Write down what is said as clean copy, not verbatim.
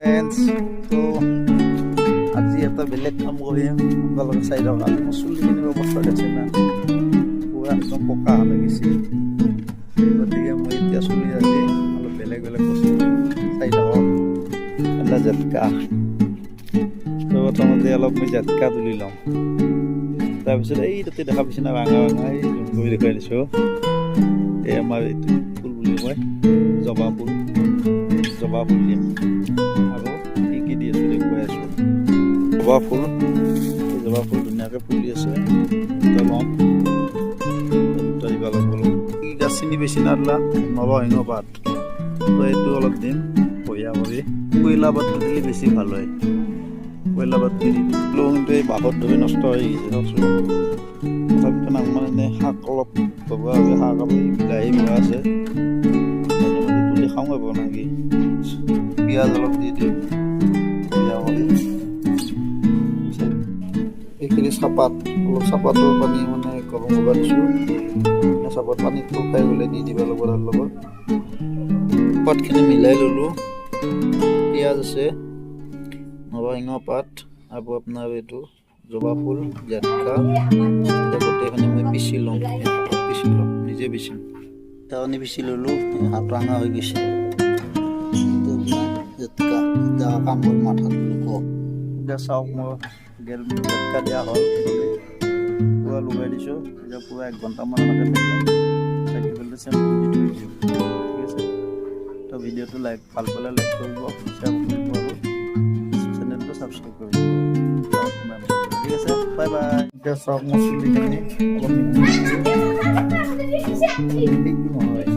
Friends, তো আজি এটা বেলেগ কাম কৰিম আপোনালোকে চাই লওক। আজি মোৰ চুলিখিনিৰ অৱস্থা দেখছে না, পুৰা একদম পকা হৈ গৈছে। গতিকে মই এতিয়া চুলি আজি অলপ বেলেগ বেলেগ বস্তু চাই লওক। এটা জেটকা, তো প্ৰথমতে অলপ মই জেটকা তুলি ল'ম। তাৰপিছত এই তাতে দেখা পাইছে না ভাঙা ভাঙা এই জুম কৰি দেখুৱাই দিছোঁ। এই আমাৰ এইটো ফুল বুলি কয় জবা ফুল, জবা ফুল দিম আৰু কি কি দি আছোঁ দেখুৱাই আছোঁ। জবা ফুল ধুনীয়াকৈ ফুলি আছে, এটা ল'ম, দুটা দিব লাগিব। কি গাছ চিনি বেছি নাদলা, নৰসিংহ পাত, তো এইটো অলপ দিম বঢ়িয়া কৰি। কয়লা পাতটো দিলে বেছি ভাল হয়, কয়লা পাতটো দি দিলোঁ। কিন্তু এই বাঁহত ধৰি নষ্ট হৈ গৈছে চাওকচোন। তথাপিতো নাম মানে শাক অলপ বগা হৈ শাক আৰু বিলাহী বগা আছে, মাজে মাজে তুলি খাওঁ যাব নাকি। পিঁয়াজ অলপ দি দিওঁ বঢ়িয়া কৰি। এইখিনি চাহপাত, অলপ চাহপাতৰ পানী মানে গৰম হ'ব দিছোঁ। চাহপাত পানীটো খাই গ'লে দি দিব লাগিব তাৰ লগত। পাতখিনি মিলাই ল'লোঁ। পিঁয়াজ আছে, নৰসিংহ পাত আৰু আপোনাৰ এইটো জবা ফুল, জেটকা, গোটেইখিনি মই পিচি ল'ম। নিজে পিচিম। তাৰমানে পিচি ল'লোঁ, হাত ৰঙা হৈ গৈছে। জেটকা এতিয়া কাম কৰি মাথাত লুকাওক। এতিয়া চাওক, মই জেটকা দিয়া হ'ল, পুৰা লগাই দিছোঁ। এতিয়া পুৰা 1 ঘণ্টামান এনেকৈ থাকি পেলাই চেম্পু দি থৈ দিওঁ। ঠিক আছে, তো ভিডিঅ'টো ভাল পালে লাইক কৰিব, শ্বেয়াৰ কৰিব আৰু চেনেলটো ছাবস্ক্ৰাইব কৰিব। ঠিক আছে, বাই বাই। এতিয়া চাওক মোৰ চুলিখিনি অলপ নহয়